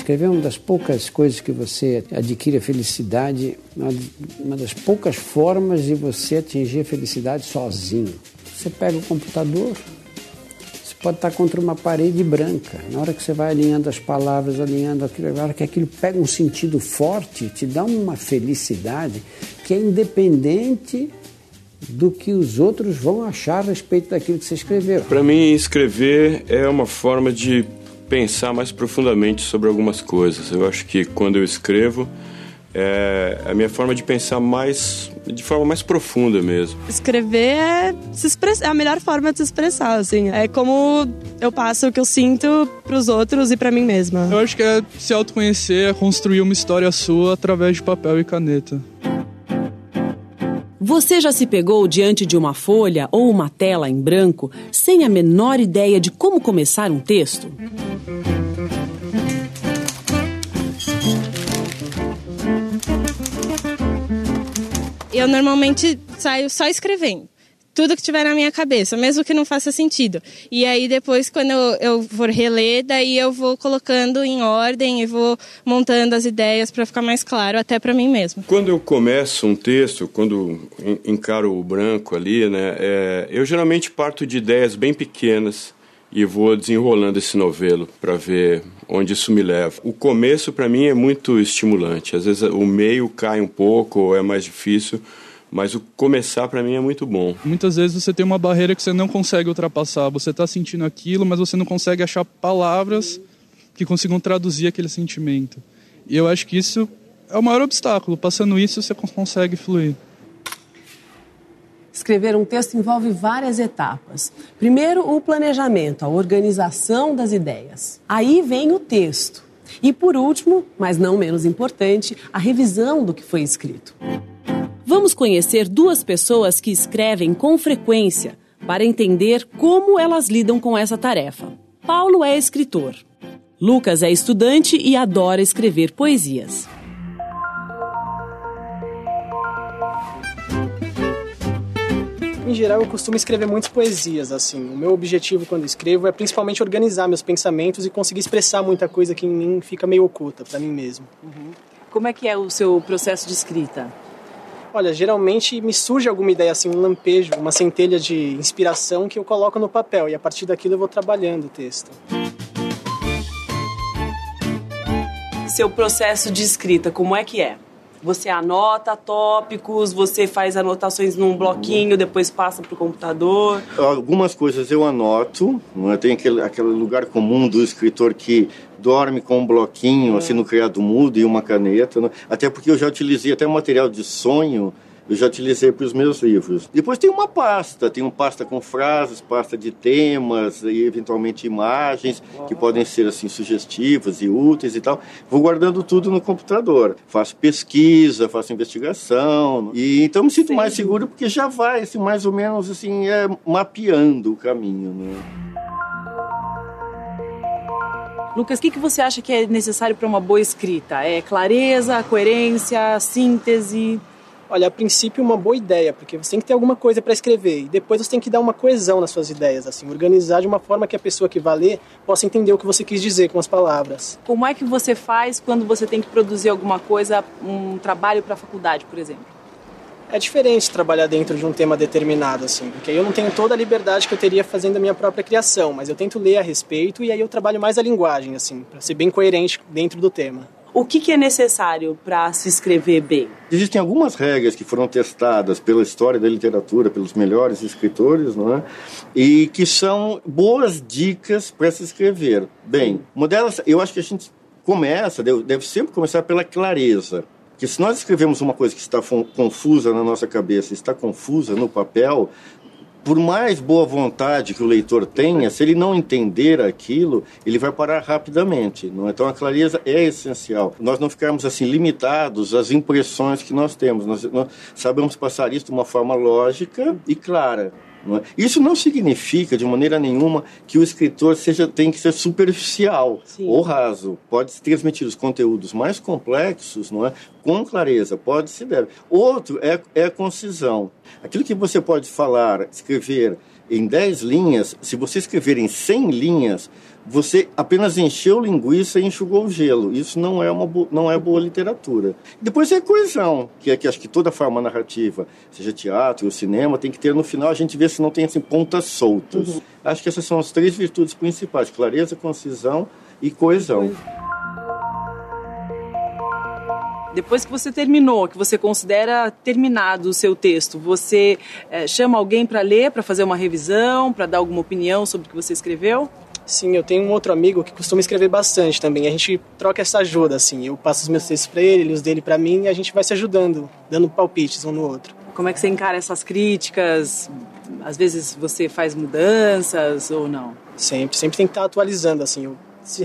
Escrever é uma das poucas coisas que você adquire a felicidade, uma das poucas formas de você atingir a felicidade sozinho. Você pega o computador, você pode estar contra uma parede branca. Na hora que você vai alinhando as palavras, alinhando aquilo, na hora que aquilo pega um sentido forte, te dá uma felicidade que é independente do que os outros vão achar a respeito daquilo que você escreveu. Para mim, escrever é uma forma de pensar mais profundamente sobre algumas coisas. Eu acho que quando eu escrevo, é a minha forma de pensar de forma mais profunda mesmo. Escrever é a melhor forma de se expressar, assim. É como eu passo o que eu sinto pros outros e pra mim mesma. Eu acho que é se autoconhecer, é construir uma história sua através de papel e caneta. Você já se pegou diante de uma folha ou uma tela em branco sem a menor ideia de como começar um texto? Eu normalmente saio só escrevendo. Tudo que tiver na minha cabeça, mesmo que não faça sentido. E aí depois, quando eu for reler, daí eu vou colocando em ordem e vou montando as ideias para ficar mais claro, até para mim mesmo. Quando eu começo um texto, quando encaro o branco ali, né, eu geralmente parto de ideias bem pequenas e vou desenrolando esse novelo para ver onde isso me leva. O começo, para mim, é muito estimulante. Às vezes o meio cai um pouco ou é mais difícil, mas o começar, para mim, é muito bom. Muitas vezes você tem uma barreira que você não consegue ultrapassar. Você está sentindo aquilo, mas você não consegue achar palavras que consigam traduzir aquele sentimento. E eu acho que isso é o maior obstáculo. Passando isso, você consegue fluir. Escrever um texto envolve várias etapas. Primeiro, o planejamento, a organização das ideias. Aí vem o texto. E por último, mas não menos importante, a revisão do que foi escrito. Vamos conhecer duas pessoas que escrevem com frequência para entender como elas lidam com essa tarefa. Paulo é escritor. Lucas é estudante e adora escrever poesias. Em geral, eu costumo escrever muitas poesias, assim. O meu objetivo quando escrevo é principalmente organizar meus pensamentos e conseguir expressar muita coisa que em mim fica meio oculta, para mim mesmo. Como é que é o seu processo de escrita? Olha, geralmente me surge alguma ideia, assim, um lampejo, uma centelha de inspiração que eu coloco no papel e a partir daquilo eu vou trabalhando o texto. Seu processo de escrita, como é que é? Você anota tópicos, você faz anotações num bloquinho, depois passa para o computador? Algumas coisas eu anoto, não é? Tem aquele lugar comum do escritor que dorme com um bloquinho, assim, no criado mudo e uma caneta, né? Até porque eu já utilizei até material de sonho, eu já utilizei para os meus livros. Depois tem uma pasta, pasta com frases, pasta de temas e eventualmente imagens que podem ser assim sugestivas e úteis e tal. Vou guardando tudo no computador. Faço pesquisa, faço investigação e então me sinto mais seguro porque já vai assim, mais ou menos assim mapeando o caminho, né? Lucas, o que você acha que é necessário para uma boa escrita? É clareza, coerência, síntese? Olha, a princípio uma boa ideia, porque você tem que ter alguma coisa para escrever e depois você tem que dar uma coesão nas suas ideias, assim, organizar de uma forma que a pessoa que vai ler possa entender o que você quis dizer com as palavras. Como é que você faz quando você tem que produzir alguma coisa, um trabalho para a faculdade, por exemplo? É diferente trabalhar dentro de um tema determinado, assim, porque aí eu não tenho toda a liberdade que eu teria fazendo a minha própria criação, mas eu tento ler a respeito e aí eu trabalho mais a linguagem, assim, para ser bem coerente dentro do tema. O que é necessário para se escrever bem? Existem algumas regras que foram testadas pela história da literatura, pelos melhores escritores, não é? E que são boas dicas para se escrever bem. Uma delas, eu acho que a gente deve sempre começar pela clareza. Porque se nós escrevemos uma coisa que está confusa na nossa cabeça, está confusa no papel, por mais boa vontade que o leitor tenha, se ele não entender aquilo, ele vai parar rapidamente. Não é? Então a clareza é essencial. Nós não ficarmos assim limitados às impressões que nós temos. Nós sabemos passar isso de uma forma lógica e clara. Não é? Isso não significa, de maneira nenhuma, que o escritor tem que ser superficial. Sim. Ou raso. Pode transmitir os conteúdos mais complexos, não é? Com clareza, pode se deve. Outro é a concisão. Aquilo que você pode falar, escrever em 10 linhas, se você escrever em 100 linhas, você apenas encheu linguiça e enxugou o gelo. Isso não é boa literatura. Depois é a coesão, que acho que toda forma narrativa, seja teatro ou cinema, tem que ter no final, a gente vê se não tem assim, pontas soltas. Uhum. Acho que essas são as 3 virtudes principais: clareza, concisão e coesão. Depois que você terminou, que você considera terminado o seu texto, você chama alguém para ler, para fazer uma revisão, para dar alguma opinião sobre o que você escreveu? Sim, eu tenho um outro amigo que costuma escrever bastante também. A gente troca essa ajuda, assim. Eu passo os meus textos para ele os dele para mim, e a gente vai se ajudando, dando palpites um no outro. Como é que você encara essas críticas? Às vezes você faz mudanças ou não? Sempre tem que estar atualizando, assim. Eu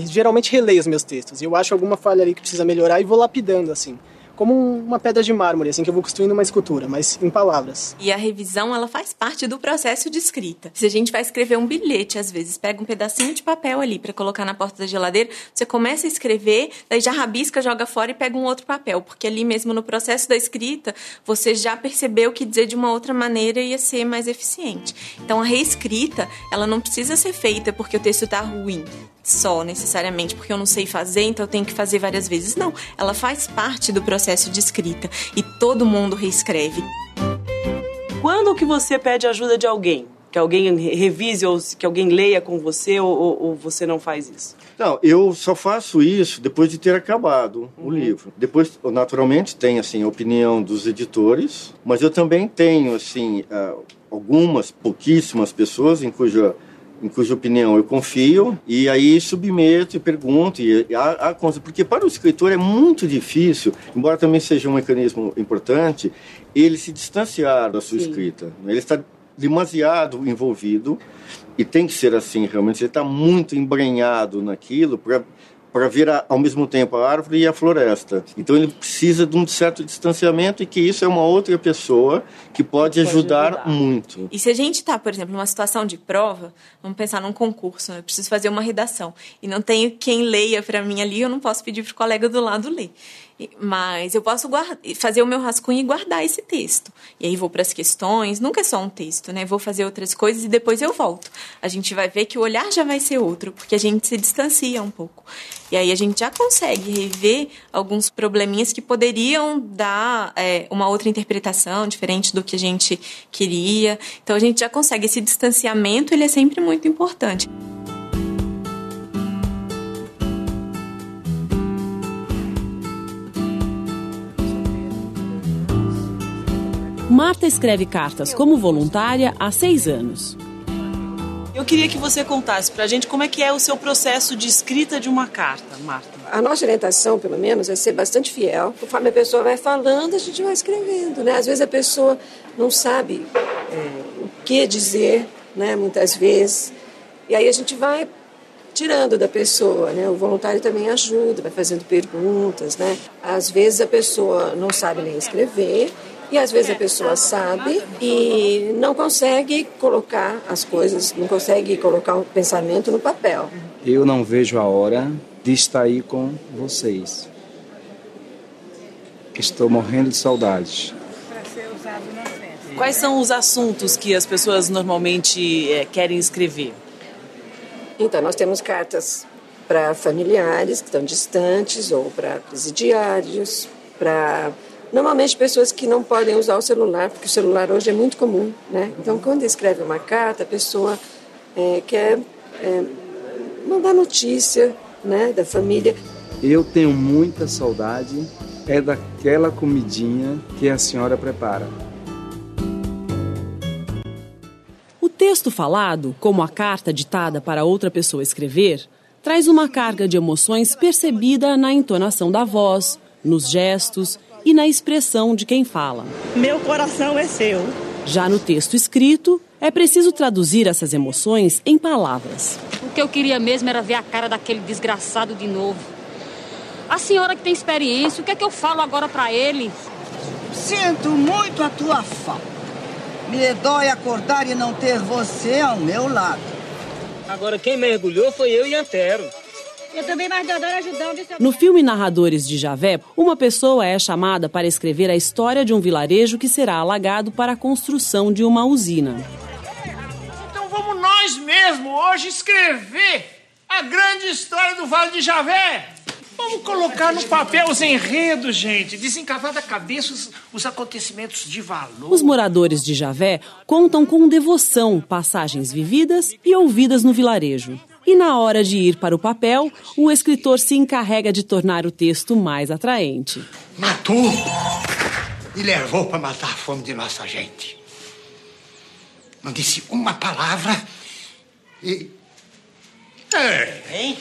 geralmente releio os meus textos. Eu acho alguma falha ali que precisa melhorar e vou lapidando, assim. Como uma pedra de mármore, assim, que eu vou construindo uma escultura, mas em palavras. E a revisão, ela faz parte do processo de escrita. Se a gente vai escrever um bilhete, às vezes, pega um pedacinho de papel ali para colocar na porta da geladeira, você começa a escrever, daí já rabisca, joga fora e pega um outro papel, porque ali mesmo no processo da escrita, você já percebeu que dizer de uma outra maneira ia ser mais eficiente. Então, a reescrita, ela não precisa ser feita porque o texto está ruim. Só necessariamente porque eu não sei fazer, então eu tenho que fazer várias vezes. Não, ela faz parte do processo de escrita e todo mundo reescreve. Quando que você pede ajuda de alguém? Que alguém revise ou que alguém leia com você ou você não faz isso? Não, eu só faço isso depois de ter acabado o livro. Depois, naturalmente, tem assim, a opinião dos editores, mas eu também tenho assim, algumas, pouquíssimas pessoas em cuja opinião eu confio, e aí submeto e pergunto, porque para o escritor é muito difícil, embora também seja um mecanismo importante, ele se distanciar da sua escrita. Ele está demasiado envolvido, e tem que ser assim, realmente, ele está muito embrenhado naquilo para ver ao mesmo tempo a árvore e a floresta. Então ele precisa de um certo distanciamento, e que isso é uma outra pessoa que pode ajudar muito. E se a gente está, por exemplo, numa situação de prova, vamos pensar num concurso, eu preciso fazer uma redação e não tenho quem leia para mim ali, eu não posso pedir para o colega do lado ler. Mas eu posso fazer o meu rascunho e guardar esse texto. E aí vou para as questões, nunca é só um texto, né? Vou fazer outras coisas e depois eu volto. A gente vai ver que o olhar já vai ser outro, porque a gente se distancia um pouco. E aí a gente já consegue rever alguns probleminhas que poderiam dar uma outra interpretação, diferente do que a gente queria. Então a gente já consegue. Esse distanciamento, ele é sempre muito importante. Marta escreve cartas como voluntária há 6 anos. Eu queria que você contasse pra gente como é que é o seu processo de escrita de uma carta, Marta. A nossa orientação, pelo menos, é ser bastante fiel. Conforme a pessoa vai falando, a gente vai escrevendo, né? Às vezes a pessoa não sabe o que dizer, né? Muitas vezes. E aí a gente vai tirando da pessoa, né? O voluntário também ajuda, vai fazendo perguntas, né? Às vezes a pessoa não sabe nem escrever, e às vezes a pessoa sabe e não consegue colocar as coisas, não consegue colocar o pensamento no papel. Eu não vejo a hora de estar aí com vocês. Estou morrendo de saudades. Quais são os assuntos que as pessoas normalmente querem escrever? Então, nós temos cartas para familiares que estão distantes ou para presidiários, para... Normalmente pessoas que não podem usar o celular, porque o celular hoje é muito comum, né? Então, quando escreve uma carta, a pessoa quer mandar notícia, né, da família. Eu tenho muita saudade, daquela comidinha que a senhora prepara. O texto falado, como a carta ditada para outra pessoa escrever, traz uma carga de emoções percebida na entonação da voz, nos gestos e na expressão de quem fala. Meu coração é seu. Já no texto escrito, é preciso traduzir essas emoções em palavras. O que eu queria mesmo era ver a cara daquele desgraçado de novo. A senhora que tem experiência, o que é que eu falo agora para ele? Sinto muito a tua falta. Me dói acordar e não ter você ao meu lado. Agora quem mergulhou foi eu e Antero. Eu também, mas eu adoro ajudar. No filme Narradores de Javé, uma pessoa é chamada para escrever a história de um vilarejo que será alagado para a construção de uma usina. nós mesmo hoje escrever a grande história do Vale de Javé. Vamos colocar no papel os enredos, gente. Desencavar da cabeça os acontecimentos de valor. Os moradores de Javé contam com devoção passagens vividas e ouvidas no vilarejo. E na hora de ir para o papel, o escritor se encarrega de tornar o texto mais atraente. Matou e levou para matar a fome de nossa gente. Não disse uma palavra e... Hein?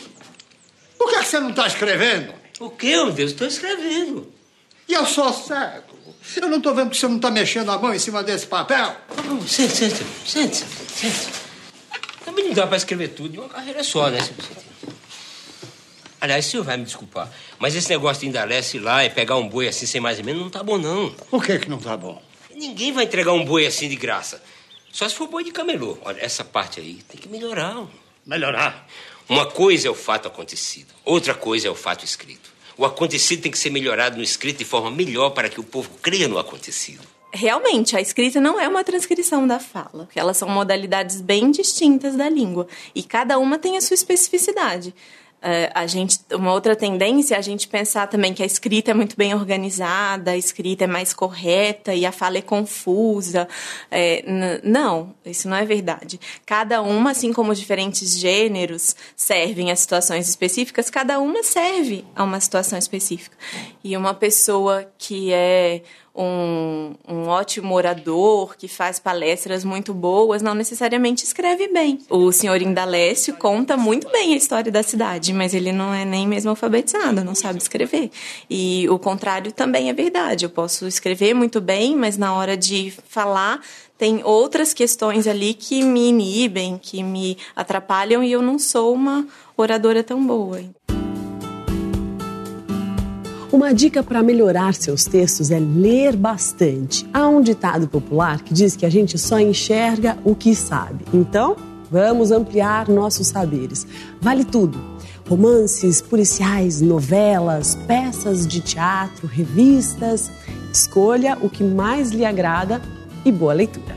Por que você não está escrevendo? O quê, meu Deus? Estou escrevendo. E eu sou cego. Eu não estou vendo que você não está mexendo a mão em cima desse papel. Sente. Também não dá para escrever tudo de uma carreira só, né? Aliás, o senhor vai me desculpar, mas esse negócio de Indalece ir lá e pegar um boi assim sem mais ou menos não tá bom, não. Por que não tá bom? Ninguém vai entregar um boi assim de graça. Só se for boi de camelô. Olha, essa parte aí tem que melhorar. Melhorar? Uma coisa é o fato acontecido, outra coisa é o fato escrito. O acontecido tem que ser melhorado no escrito de forma melhor para que o povo creia no acontecido. Realmente, a escrita não é uma transcrição da fala, porque elas são modalidades bem distintas da língua e cada uma tem a sua especificidade. Uma outra tendência é a gente pensar também que a escrita é muito bem organizada, a escrita é mais correta e a fala é confusa. Não, isso não é verdade. Cada uma, assim como os diferentes gêneros servem a situações específicas, cada uma serve a uma situação específica. E uma pessoa que é um ótimo orador, que faz palestras muito boas, não necessariamente escreve bem. O senhor Indalécio conta muito bem a história da cidade, mas ele não é nem mesmo alfabetizado, não sabe escrever. E o contrário também é verdade. Eu posso escrever muito bem, mas na hora de falar tem outras questões ali que me inibem, que me atrapalham e eu não sou uma oradora tão boa. Uma dica para melhorar seus textos é ler bastante. Há um ditado popular que diz que a gente só enxerga o que sabe. Então, vamos ampliar nossos saberes. Vale tudo. Romances, policiais, novelas, peças de teatro, revistas. Escolha o que mais lhe agrada e boa leitura.